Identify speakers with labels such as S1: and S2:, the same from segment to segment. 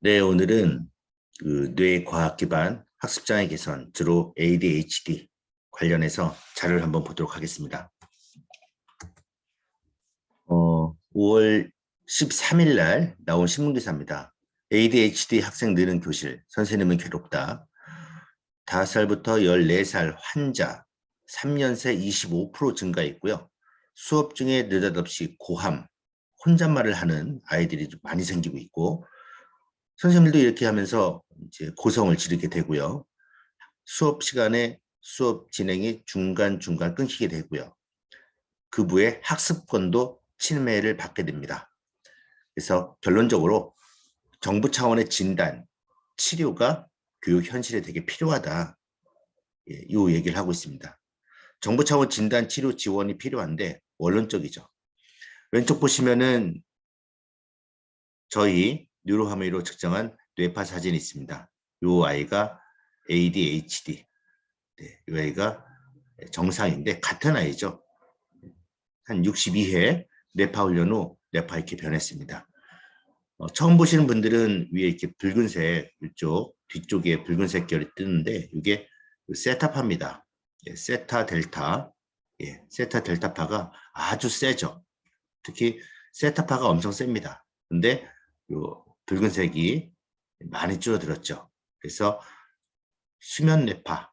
S1: 네, 오늘은 그 뇌과학 기반 학습장애 개선, 주로 ADHD 관련해서 자료를 한번 보도록 하겠습니다. 5월 13일 날 나온 신문기사입니다. ADHD 학생 느는 교실, 선생님은 괴롭다. 5살부터 14살 환자, 3년 새 25% 증가했고요. 수업 중에 느닷없이 고함, 혼잣말을 하는 아이들이 좀 많이 생기고 있고, 선생님들도 이렇게 하면서 이제 고성을 지르게 되고요. 수업 시간에 수업 진행이 중간중간 끊기게 되고요. 그부의 학습권도 침해를 받게 됩니다. 그래서 결론적으로 정부 차원의 진단, 치료가 교육 현실에 되게 필요하다. 이 얘기를 하고 있습니다. 정부 차원 진단, 치료 지원이 필요한데 원론적이죠. 왼쪽 보시면은 저희 뉴로하미로 측정한 뇌파 사진이 있습니다. 이 아이가 ADHD, 네, 이 아이가 정상인데 같은 아이죠. 한 62회 뇌파 훈련 후 뇌파 이렇게 변했습니다. 처음 보시는 분들은 위에 이렇게 붉은색 이쪽 뒤쪽에 붉은색 결이 뜨는데 이게 세타파입니다. 예, 세타 델타, 예, 세타 델타파가 아주 세죠. 특히 세타파가 엄청 셉니다. 근데 요 붉은색이 많이 줄어들었죠. 그래서 수면 뇌파,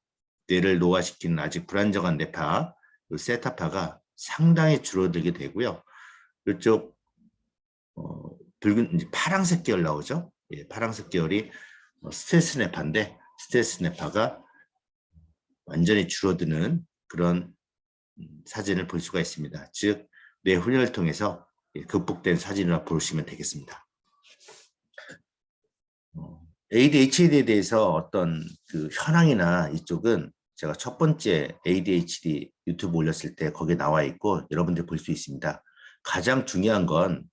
S1: 뇌를 노화시키는 아직 불안정한 뇌파, 요 세타파가 상당히 줄어들게 되고요. 이쪽 붉은 이제 파란색 계열 나오죠. 예, 파란색 계열이 스트레스 뇌파인데 스트레스 뇌파가 완전히 줄어드는 그런 사진을 볼 수가 있습니다. 즉 뇌훈련을 통해서 극복된 사진이라 보시면 되겠습니다. ADHD에 대해서 어떤 그 현황이나 이쪽은 제가 첫 번째 ADHD 유튜브 올렸을 때 거기에 나와 있고 여러분들 볼 수 있습니다. 가장 중요한 건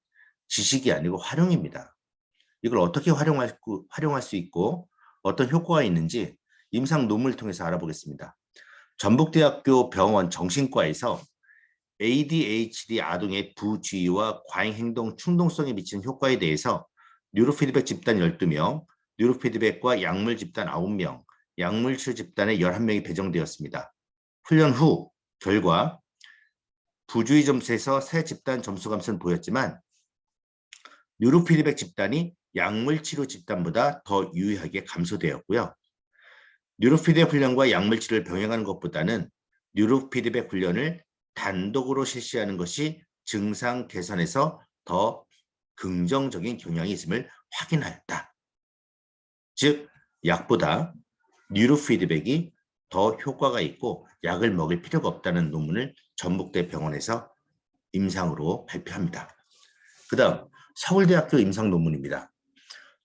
S1: 지식이 아니고 활용입니다. 이걸 어떻게 활용할 수 있고 어떤 효과가 있는지 임상 논문을 통해서 알아보겠습니다. 전북대학교 병원 정신과에서 ADHD 아동의 부주의와 과잉행동 충동성에 미치는 효과에 대해서 뉴로피드백 집단 12명, 뉴로피드백과 약물 집단 9명, 약물치료 집단에 11명이 배정되었습니다. 훈련 후 결과 부주의 점수에서 새 집단 점수 감소는 보였지만 뉴로피드백 집단이 약물치료 집단보다 더 유의하게 감소되었고요. 뉴로피드백 훈련과 약물치료를 병행하는 것보다는 뉴로피드백 훈련을 단독으로 실시하는 것이 증상 개선에서 더 긍정적인 경향이 있음을 확인하였다. 즉 약보다 뉴로피드백이 더 효과가 있고 약을 먹을 필요가 없다는 논문을 전북대 병원에서 임상으로 발표합니다. 그 다음 서울대학교 임상 논문입니다.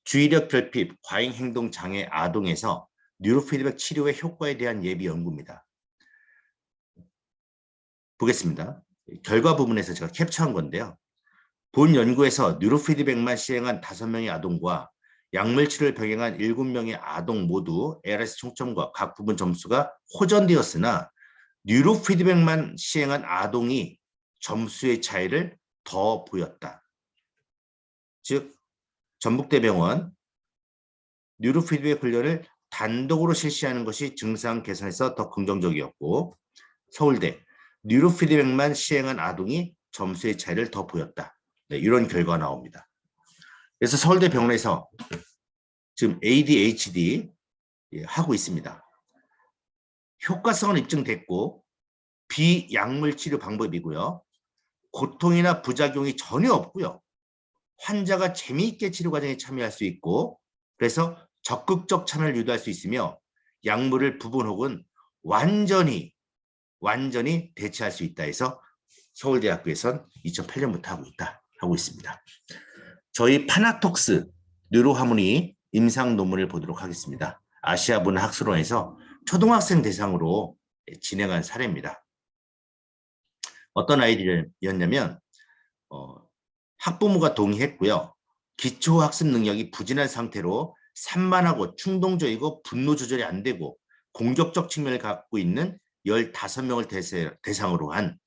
S1: 주의력 결핍, 과잉행동 장애 아동에서 뉴로피드백 치료의 효과에 대한 예비 연구입니다. 보겠습니다. 결과 부분에서 제가 캡처한 건데요. 본 연구에서 뉴로피드백만 시행한 5명의 아동과 약물 치료를 병행한 7명의 아동 모두 ARS 총점과 각 부분 점수가 호전되었으나 뉴로피드백만 시행한 아동이 점수의 차이를 더 보였다. 즉 전북대병원 뉴로피드백 훈련을 단독으로 실시하는 것이 증상 개선에서 더 긍정적이었고 서울대 뉴로피드백만 시행한 아동이 점수의 차이를 더 보였다. 네, 이런 결과가 나옵니다. 그래서 서울대 병원에서 지금 ADHD 하고 있습니다. 효과성은 입증됐고 비약물 치료 방법이고요. 고통이나 부작용이 전혀 없고요. 환자가 재미있게 치료 과정에 참여할 수 있고 그래서 적극적 참여를 유도할 수 있으며 약물을 부분 혹은 완전히 대체할 수 있다 해서 서울대학교에선 2008년부터 하고 있습니다. 저희 파나톡스 뉴로하모니 임상 논문을 보도록 하겠습니다. 아시아문 학술원에서 초등학생 대상으로 진행한 사례입니다. 어떤 아이들이었냐면 학부모가 동의했고요. 기초학습 능력이 부진한 상태로 산만하고 충동적이고 분노 조절이 안 되고 공격적 측면을 갖고 있는 15명을 대상으로 한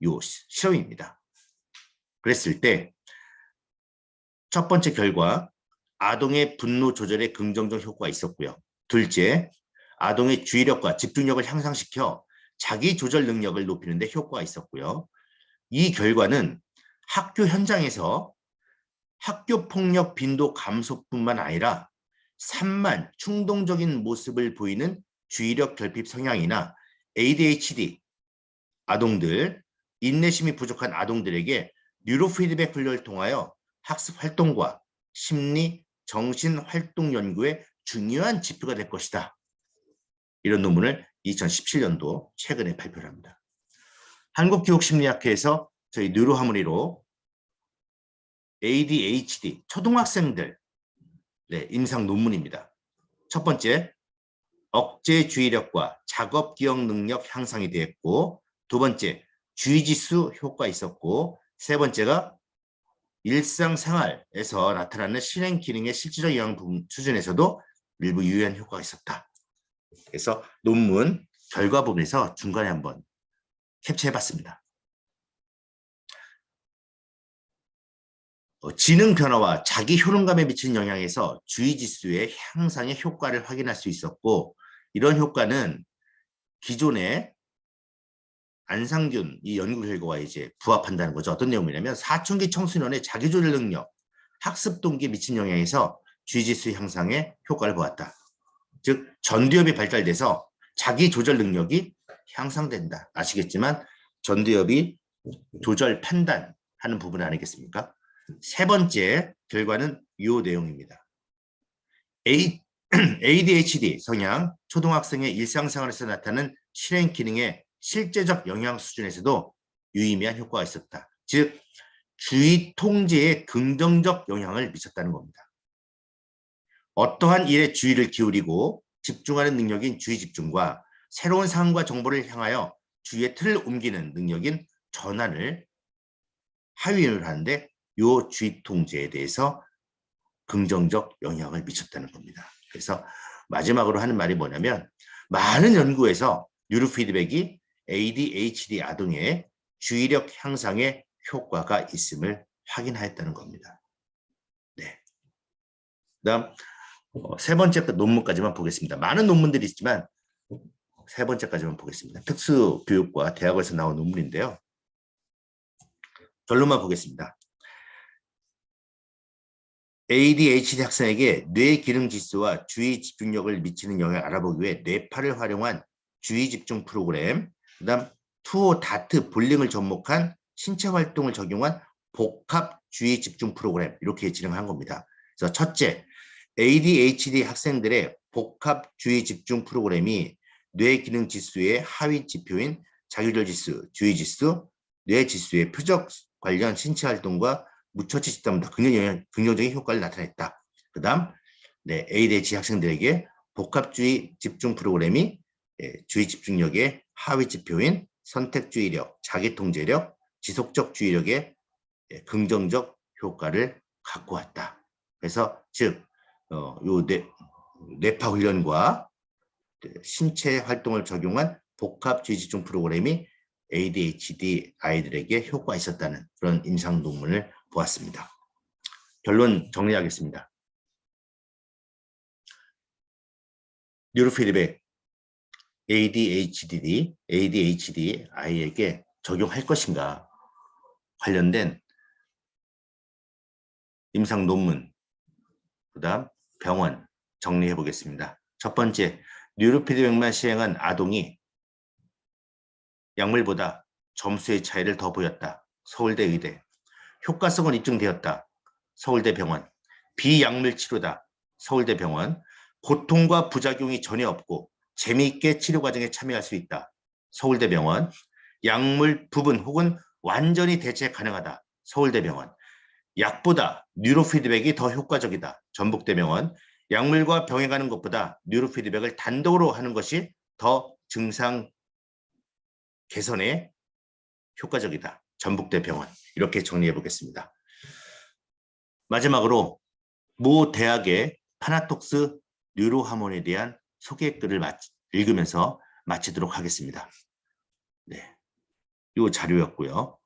S1: 요 실험입니다. 그랬을 때 첫 번째 결과 아동의 분노 조절에 긍정적 효과가 있었고요. 둘째, 아동의 주의력과 집중력을 향상시켜 자기 조절 능력을 높이는 데 효과가 있었고요. 이 결과는 학교 현장에서 학교 폭력 빈도 감소뿐만 아니라 산만, 충동적인 모습을 보이는 주의력 결핍 성향이나 ADHD 아동들, 인내심이 부족한 아동들에게 뉴로 피드백 훈련을 통하여 학습 활동과 심리, 정신 활동 연구의 중요한 지표가 될 것이다. 이런 논문을 2017년도 최근에 발표를 합니다. 한국교육심리학회에서 저희 뉴로하모니로 ADHD 초등학생들 임상 논문입니다. 첫 번째, 억제 주의력과 작업 기억 능력 향상이 되었고, 두 번째, 주의지수 효과 있었고, 세 번째가 일상생활에서 나타나는 실행 기능의 실질적 영향 수준에서도 일부 유효한 효과가 있었다. 그래서 논문 결과 부분에서 중간에 한번 캡처해봤습니다. 지능 변화와 자기 효능감에 미치는 영향에서 주의지수의 향상의 효과를 확인할 수 있었고, 이런 효과는 기존의 안상균 이 연구 결과와 이제 부합한다는 거죠. 어떤 내용이냐면 사춘기 청소년의 자기조절 능력, 학습 동기에 미친 영향에서 주의지수 향상의 효과를 보았다. 즉 전두엽이 발달돼서 자기조절 능력이 향상된다. 아시겠지만 전두엽이 조절 판단하는 부분 아니겠습니까? 세 번째 결과는 이 내용입니다. ADHD 성향, 초등학생의 일상생활에서 나타나는 실행 기능의 실제적 영향 수준에서도 유의미한 효과가 있었다. 즉 주의 통제에 긍정적 영향을 미쳤다는 겁니다. 어떠한 일에 주의를 기울이고 집중하는 능력인 주의 집중과 새로운 상황과 정보를 향하여 주의의 틀을 옮기는 능력인 전환을 하위를 하는데 이 주의 통제에 대해서 긍정적 영향을 미쳤다는 겁니다. 그래서 마지막으로 하는 말이 뭐냐면 많은 연구에서 뉴로 피드백이 ADHD 아동의 주의력 향상에 효과가 있음을 확인하였다는 겁니다. 네. 그다음 세 번째 논문까지만 보겠습니다. 많은 논문들이 있지만 세 번째까지만 보겠습니다. 특수교육과 대학에서 나온 논문인데요. 결론만 보겠습니다. ADHD 학생에게 뇌 기능 지수와 주의 집중력을 미치는 영향을 알아보기 위해 뇌파를 활용한 주의 집중 프로그램, 그다음 투어 다트 볼링을 접목한 신체 활동을 적용한 복합 주의 집중 프로그램 이렇게 진행한 겁니다. 그래서 첫째, ADHD 학생들의 복합 주의 집중 프로그램이 뇌 기능 지수의 하위 지표인 자기조절 지수, 주의 지수, 뇌 지수의 표적 관련 신체 활동과 무처치 집단보다 긍정적인 효과를 나타냈다. 그 다음 ADHD 학생들에게 복합주의 집중 프로그램이 주의 집중력의 하위 지표인 선택주의력, 자기통제력, 지속적 주의력의 긍정적 효과를 갖고 왔다. 그래서 즉 요 뇌파 훈련과 신체 활동을 적용한 복합주의 집중 프로그램이 ADHD 아이들에게 효과가 있었다는 그런 임상 논문을 보았습니다. 결론 정리하겠습니다. 뉴로 피드백 ADHD 아이에게 적용할 것인가 관련된 임상 논문, 그 다음 병원 정리해 보겠습니다. 첫 번째, 뉴로 피드백만 시행한 아동이 약물보다 점수의 차이를 더 보였다. 서울대 의대. 효과성은 입증되었다. 서울대병원. 비약물 치료다. 서울대병원. 고통과 부작용이 전혀 없고 재미있게 치료 과정에 참여할 수 있다. 서울대병원. 약물 부분 혹은 완전히 대체 가능하다. 서울대병원. 약보다 뉴로피드백이 더 효과적이다. 전북대병원. 약물과 병행하는 것보다 뉴로피드백을 단독으로 하는 것이 더 증상 개선에 효과적이다. 전북대병원. 이렇게 정리해 보겠습니다. 마지막으로 모 대학의 파나톡스 뉴로하몬에 대한 소개글을 읽으면서 마치도록 하겠습니다. 네, 이 자료였고요.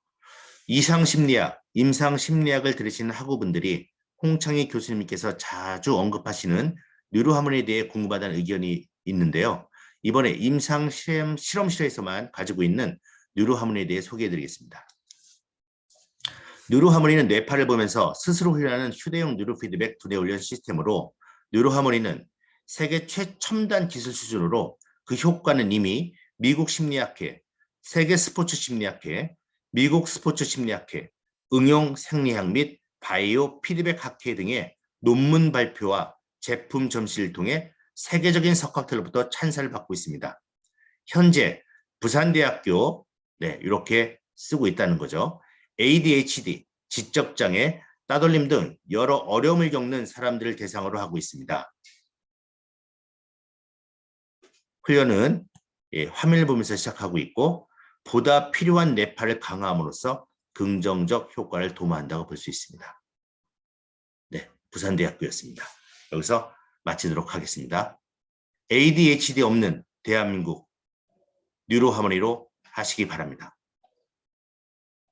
S1: 이상심리학, 임상심리학을 들으시는 학우분들이 홍창희 교수님께서 자주 언급하시는 뉴로하모니에 대해 궁금하다는 의견이 있는데요. 이번에 임상 실험실에서만 가지고 있는 뉴로하모니에 대해 소개해드리겠습니다. 뉴로하모니는 뇌파를 보면서 스스로 일어나는 휴대용 뉴로피드백 두뇌 훈련 시스템으로 뉴로하모니는 세계 최첨단 기술 수준으로 그 효과는 이미 미국 심리학회, 세계 스포츠 심리학회, 미국 스포츠 심리학회, 응용 생리학 및 바이오 피드백 학회 등의 논문 발표와 제품 점시를 통해 세계적인 석학들로부터 찬사를 받고 있습니다. 현재 부산대학교 이렇게 쓰고 있다는 거죠. ADHD, 지적장애, 따돌림 등 여러 어려움을 겪는 사람들을 대상으로 하고 있습니다. 훈련은 화면을 보면서 시작하고 있고 보다 필요한 뇌파를 강화함으로써 긍정적 효과를 도모한다고 볼 수 있습니다. 네, 부산대학교였습니다. 여기서 마치도록 하겠습니다. ADHD 없는 대한민국 뉴로하모니로 하시기 바랍니다.